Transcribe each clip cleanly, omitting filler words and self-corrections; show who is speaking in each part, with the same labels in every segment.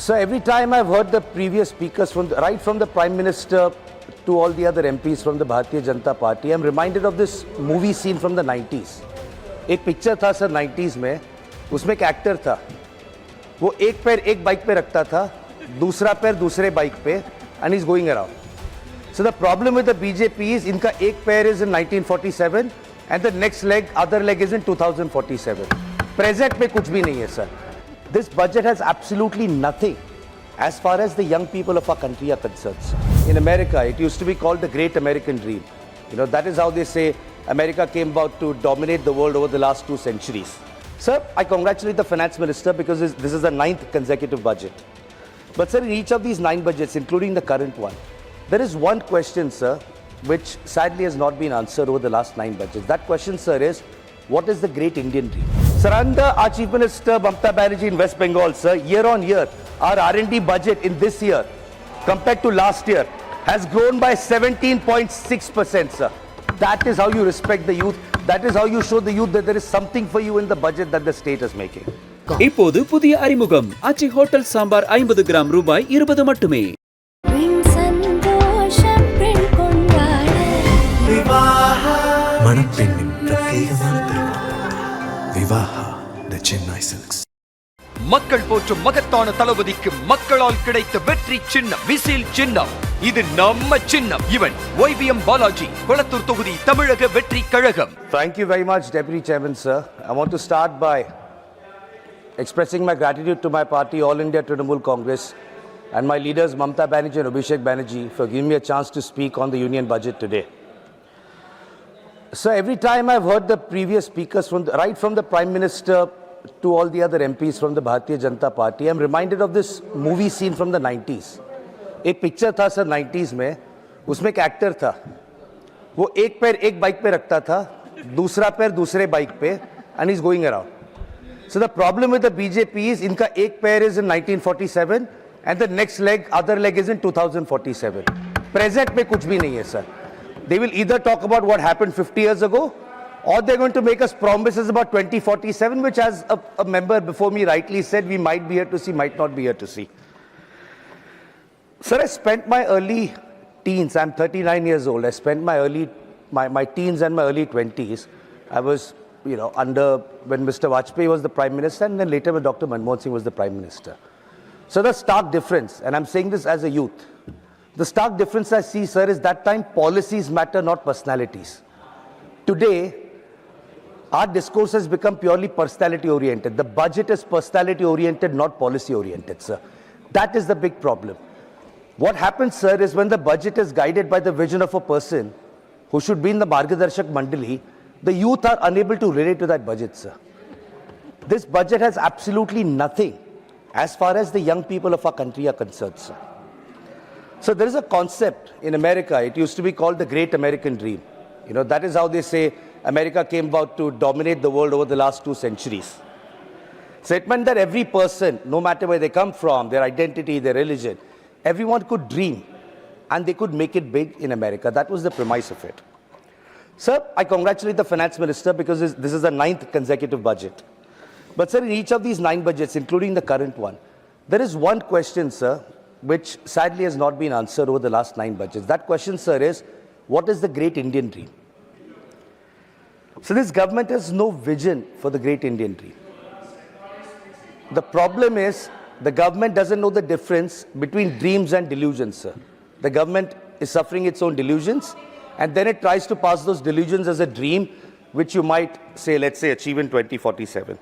Speaker 1: So every time I've heard the previous speakers, right from the Prime Minister to all the other MPs from the Bharatiya Janata Party, I'm reminded of this movie scene from the 90s. एक picture था sir 90s में, उसमें एक actor था, वो एक पैर एक बाइक पे रखता था, दूसरा पैर दूसरे बाइक पे, and he's going around. So the problem with the BJP is इनका एक पैर is in 1947 and the next leg, other leg is in 2047. Present में कुछ भी नहीं है sir. This budget has absolutely nothing as far as the young people of our country are concerned. In America, it used to be called the Great American Dream. You know, that is how they say America came about to dominate the world over the last 2 centuries. Sir, I congratulate the finance minister because this is the 9th consecutive budget. But sir, in each of these 9 budgets, including the current one, there is one question, sir, which sadly has not been answered over the last 9 budgets. That question, sir, is what is the Great Indian Dream? Sir, under our Chief Minister Mamata Banerjee in West Bengal, sir, year on year, our R&D budget in this year, compared to last year, has grown by 17.6%, sir. That is how you respect the youth. That is how you show the youth that there is something for you in the budget that the state is making.
Speaker 2: இப்போது புதிய அறிமுகம் ஆச்சி hotel sambar 50 gram ரூபாய் 20 மட்டுமே.
Speaker 3: மணப்பெண்ணின் பிரத்யேகமான விவாஹா தி Chennai silks.
Speaker 4: மக்கள் போற்றும் மகத்தான தளபதிக்கு மக்களால் கிடைத்த வெற்றி சின்னம் விசில் சின்னம். இது நம்ம சின்னம். இவன் YBM பாலாஜி, கொளத்தூர் தொகுதி, தமிழக வெற்றி கழகம்.
Speaker 1: Thank you very much, Deputy Chairman, sir. I want to start by expressing my gratitude to my party, All India Trinamool Congress, and my leaders Mamata Banerjee and Abhishek Banerjee for giving me a chance to speak on the union budget today. So every time I've heard the previous speakers, right from the Prime Minister to all the other MPs from the Bharatiya Janata Party, I'm reminded of this movie scene from the 90s. एक picture था sir 90s में, उसमें एक actor था, वो एक पैर एक बाइक पे रखता था, दूसरा पैर दूसरे बाइक पे, and he's going around. So the problem with the BJP is इनका एक पैर is in 1947 and the next leg, other leg is in 2047. Present में कुछ भी नहीं है sir. They will either talk about what happened 50 years ago, or they're going to make us promises about 2047, which, as a member before me rightly said, we might be here to see, might not be here to see. Sir, I spent my early teens, I'm 39 years old, I spent my teens and my early 20s. I was, under when Mr. Vajpayee was the Prime Minister, and then later when Dr. Manmohan Singh was the Prime Minister. So the stark difference, and I'm saying this as a youth, the stark difference I see, sir, is that time policies matter, not personalities. Today, our discourse has become purely personality-oriented. The budget is personality-oriented, not policy-oriented, sir. That is the big problem. What happens, sir, is when the budget is guided by the vision of a person who should be in the Margadarshak Mandali, the youth are unable to relate to that budget, sir. This budget has absolutely nothing as far as the young people of our country are concerned, sir. So there is a concept in America, it used to be called the Great American Dream. That is how they say America came about to dominate the world over the last 2 centuries. So it meant that every person, no matter where they come from, their identity, their religion, everyone could dream and they could make it big in America. That was the premise of it. Sir, I congratulate the finance minister because this is the 9th consecutive budget. But sir, in each of these 9 budgets, including the current one, there is one question, sir, which sadly has not been answered over the last 9 budgets. That question, sir, is what is the Great Indian Dream? So this government has no vision for the Great Indian Dream. The problem is the government doesn't know the difference between dreams and delusions, sir. The government is suffering its own delusions, and then it tries to pass those delusions as a dream, which you might say, let's say, achieve in 2047.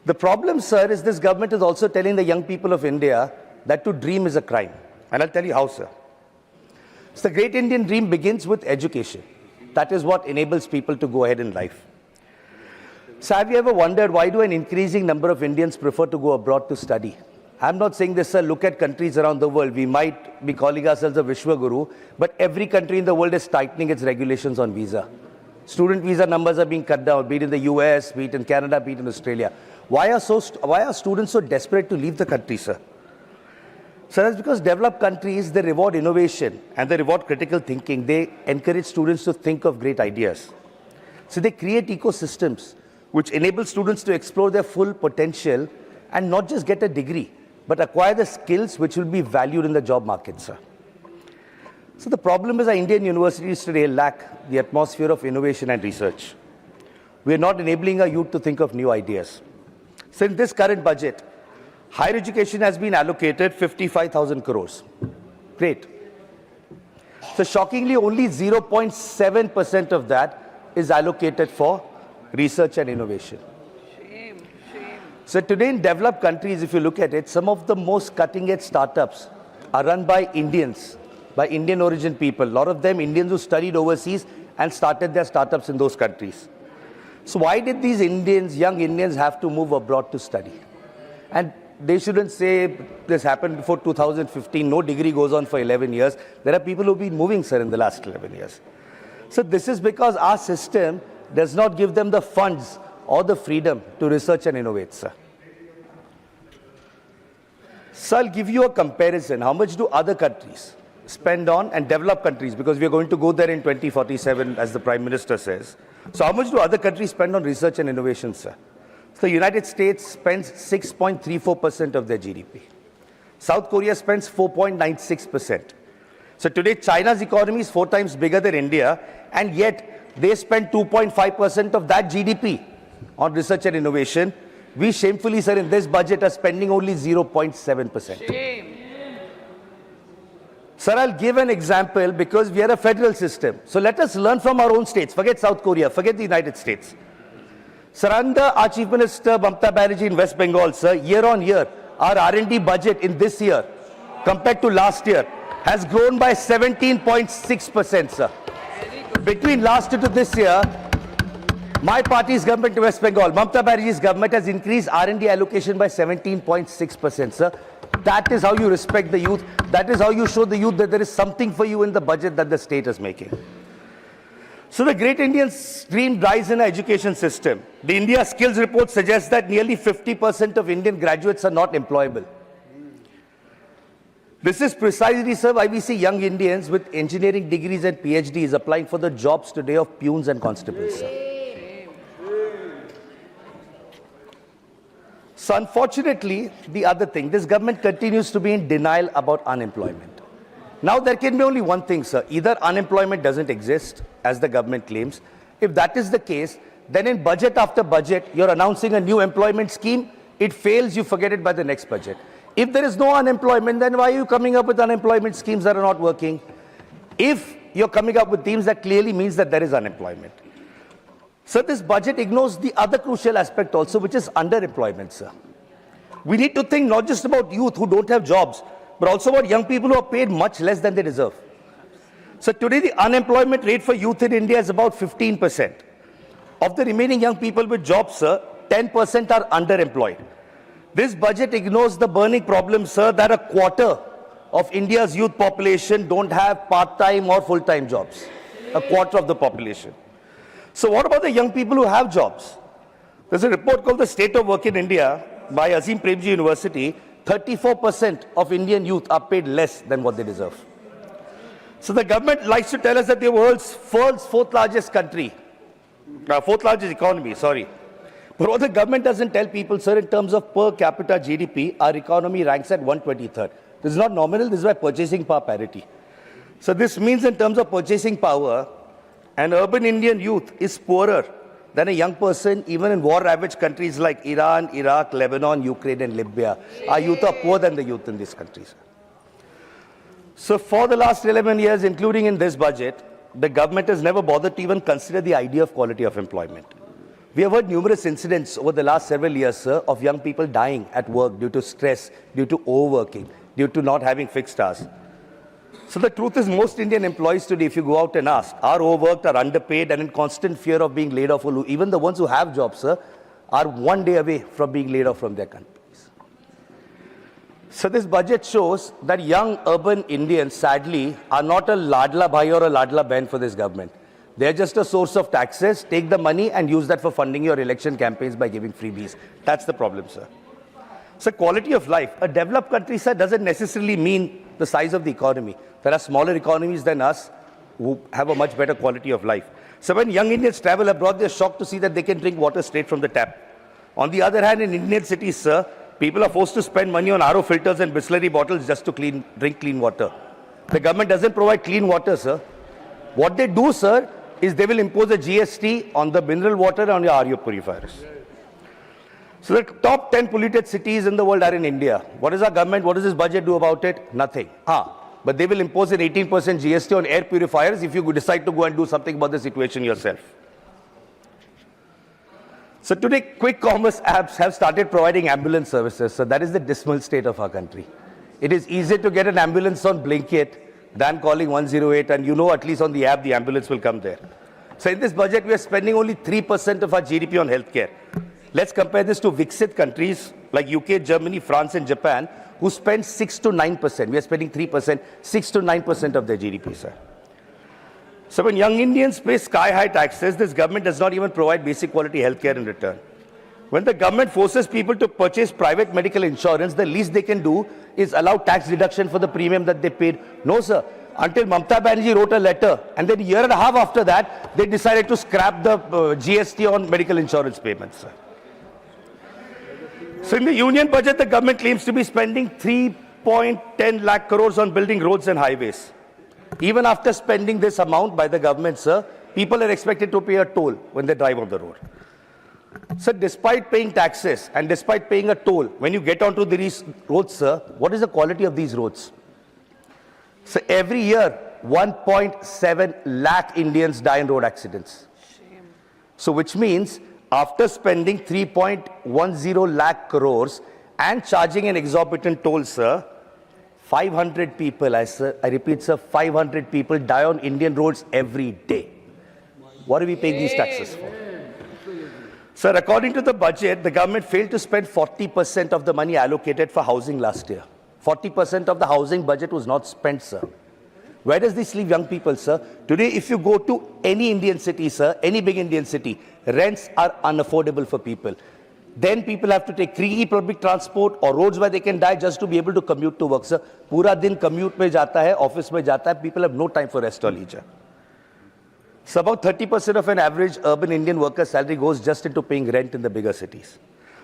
Speaker 1: The problem, sir, is this government is also telling the young people of India that to dream is a crime. And I'll tell you how, sir. So the Great Indian Dream begins with education. That is what enables people to go ahead in life. So have you ever wondered why do an increasing number of Indians prefer to go abroad to study? I'm not saying this, sir. Look at countries around the world. We might be calling ourselves a Vishwa Guru, but every country in the world is tightening its regulations on visa. Student visa numbers are being cut down, be it in the US, be it in Canada, be it in Australia. Why are students so desperate to leave the country, sir? So that's because developed countries, they reward innovation and they reward critical thinking. They encourage students to think of great ideas. So they create ecosystems which enable students to explore their full potential and not just get a degree, but acquire the skills which will be valued in the job market, sir. So the problem is our Indian universities today lack the atmosphere of innovation and research. We are not enabling our youth to think of new ideas. So in this current budget, higher education has been allocated 55,000 crores. Great. So shockingly, only 0.7% of that is allocated for research and innovation.
Speaker 5: Shame.
Speaker 1: So today in developed countries, if you look at it, some of the most cutting-edge startups are run by Indians, by Indian origin people. A lot of them Indians who studied overseas and started their startups in those countries. So why did these Indians, young Indians, have to move abroad to study? And they shouldn't say this happened before 2015, no degree goes on for 11 years. There are people who've been moving, sir, in the last 11 years. So this is because our system does not give them the funds or the freedom to research and innovate, sir. So I'll give you a comparison. How much do other countries spend on, and developed countries, because we are going to go there in 2047, as the Prime Minister says. So how much do other countries spend on research and innovation, sir? So the United States spends 6.34% of their GDP. South Korea spends 4.96%. So today China's economy is 4 times bigger than India, and yet they spend 2.5% of that GDP on research and innovation. We shamefully, sir, in this budget are spending only 0.7%.
Speaker 5: Shame.
Speaker 1: Sir, I'll give an example because we are a federal system. So let us learn from our own states. Forget South Korea, forget the United States. Sir, under our Chief Minister Mamta Banerjee in West Bengal, sir, year on year, our R&D budget in this year, compared to last year, has grown by 17.6%, sir. Between last year to this year, my party's government in West Bengal, Mamta Banerjee's government, has increased R&D allocation by 17.6%, sir. That is how you respect the youth. That is how you show the youth that there is something for you in the budget that the state is making. So the Great Indian Stream rise in our education system. The India Skills Report suggests that nearly 50% of Indian graduates are not employable. This is precisely, sir, why we see young Indians with engineering degrees and PhDs applying for the jobs today of peons and constables, sir. So unfortunately, the other thing, this government continues to be in denial about unemployment. Now there can be only one thing, sir. Either unemployment doesn't exist, as the government claims. If that is the case, then in budget after budget, you're announcing a new employment scheme. It fails, you forget it by the next budget. If there is no unemployment, then why are you coming up with unemployment schemes that are not working? If you're coming up with themes, that clearly means that there is unemployment. So this budget ignores the other crucial aspect also, which is underemployment, sir. We need to think not just about youth who don't have jobs, but also about young people who are paid much less than they deserve. So today the unemployment rate for youth in India is about 15%. Of the remaining young people with jobs, sir, 10% are underemployed. This budget ignores the burning problem, sir, that a quarter of India's youth population don't have part-time or full-time jobs. A quarter of the population. So what about the young people who have jobs? There's a report called The State of Work in India by Azim Premji University. 34% of Indian youth are paid less than what they deserve. So the government likes to tell us that the world's fourth largest economy, sorry. But what the government doesn't tell people, sir, in terms of per capita GDP, our economy ranks at 123rd. This is not nominal, this is by purchasing power parity. So this means in terms of purchasing power, an urban Indian youth is poorer than a young person even in war-ravaged countries like Iran, Iraq, Lebanon, Ukraine and Libya. Our youth are poorer than the youth in these countries. So for the last 11 years, including in this budget, the government has never bothered to even consider the idea of quality of employment. We have heard numerous incidents over the last several years, sir, of young people dying at work due to stress, due to overworking, due to not having fixed hours. So the truth is most Indian employees today, if you go out and ask, are overworked, are underpaid and in constant fear of being laid off. Even the ones who have jobs, sir, are one day away from being laid off from their companies. So this budget shows that young urban Indians, sadly, are not a ladla bhai or a ladla ben for this government. They're just a source of taxes. Take the money and use that for funding your election campaigns by giving freebies. That's the problem, sir. So quality of life. A developed country, sir, doesn't necessarily mean the size of the economy. There are smaller economies than us who have a much better quality of life. So when young Indians travel abroad, they're shocked to see that they can drink water straight from the tap. On the other hand, in Indian cities, sir, People are forced to spend money on RO filters and Bisleri bottles just to drink clean water. The government doesn't provide clean water, sir. What they do, sir, is they will impose a GST on the mineral water and on your RO purifiers. So the top 10 polluted cities in the world are in India. What is our government? What does this budget do about it? Nothing. But they will impose an 18% GST on air purifiers if you decide to go and do something about the situation yourself. So today, quick commerce apps have started providing ambulance services. So that is the dismal state of our country. It is easier to get an ambulance on Blinkit than calling 108, and you know at least on the app the ambulance will come there. So in this budget, we are spending only 3% of our GDP on healthcare. Let's compare this to Viksit countries like UK, Germany, France, and Japan, who spend 6 to 9%. We are spending 3%, 6 to 9% of their GDP, sir. So when young Indians pay sky-high taxes, this government does not even provide basic quality healthcare in return. When the government forces people to purchase private medical insurance, the least they can do is allow tax deduction for the premium that they paid. No, sir. Until Mamta Banerjee wrote a letter, and then a year and a half after that, they decided to scrap the GST on medical insurance payments, sir. So in the union budget, the government claims to be spending 3.10 lakh crores on building roads and highways. Even after spending this amount by the government, sir, people are expected to pay a toll when they drive on the road. So despite paying taxes and despite paying a toll, when you get onto these roads, sir, what is the quality of these roads? So every year, 1.7 lakh Indians die in road accidents. Shame. So which means after spending 3.10 lakh crores and charging an exorbitant toll, sir, 500 people, I repeat, sir, 500 people die on Indian roads every day. What are we paying these taxes for? Sir, according to the budget, the government failed to spend 40% of the money allocated for housing last year. 40% of the housing budget was not spent, sir. Where does this leave young people, sir? Today, if you go to any Indian city, sir, any big Indian city, rents are unaffordable for people. Then people have to take free public transport or roads where they can die just to be able to commute to work, sir. Pura din commute mein jata hai, office mein jata hai. People have no time for rest or leisure. So about 30% of an average urban Indian worker's salary goes just into paying rent in the bigger cities.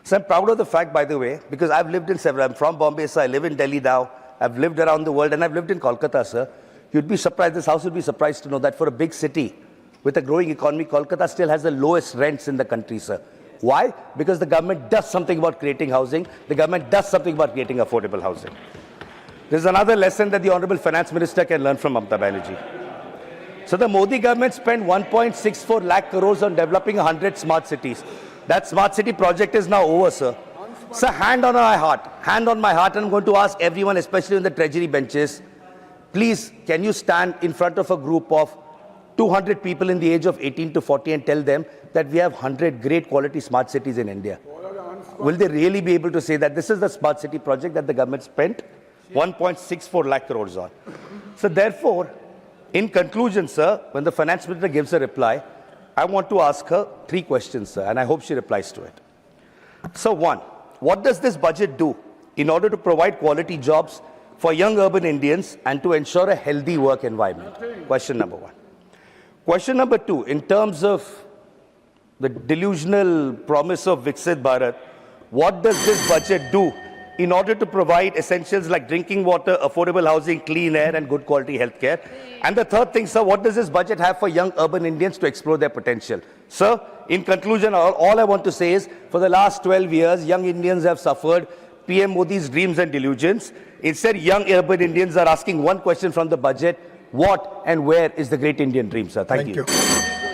Speaker 1: So I'm proud of the fact, by the way, because I've lived in several. I'm from Bombay, so I live in Delhi now. I've lived around the world, and I've lived in Kolkata, sir. You'd be surprised, this house would be surprised to know that for a big city with a growing economy, Kolkata still has the lowest rents in the country, sir. Why? Because the government does something about creating housing. The government does something about creating affordable housing. There's another lesson that the Honorable Finance Minister can learn from Mamta Banerjee. So the Modi government spent 1.64 lakh crores on developing 100 smart cities. That smart city project is now over, sir. Sir, hand on my heart, and I'm going to ask everyone, especially on the treasury benches, please, can you stand in front of a group of 200 people in the age of 18 to 40 and tell them that we have 100 great quality smart cities in India? Will they really be able to say that this is the smart city project that the government spent 1.64 lakh crores on? So therefore, in conclusion, sir, when the finance minister gives a reply, I want to ask her 3 questions, sir, and I hope she replies to it. So 1, what does this budget do in order to provide quality jobs for young urban Indians and to ensure a healthy work environment? Question number 1. Question number 2, in terms of the delusional promise of Viksit Bharat, what does this budget do in order to provide essentials like drinking water, affordable housing, clean air, and good quality healthcare? And the third thing, sir, what does this budget have for young urban Indians to explore their potential? Sir, in conclusion, all I want to say is, for the last 12 years, young Indians have suffered PM Modi's dreams and delusions. Instead, young urban Indians are asking one question from the budget: what and where is the great Indian dream, sir? Thank you.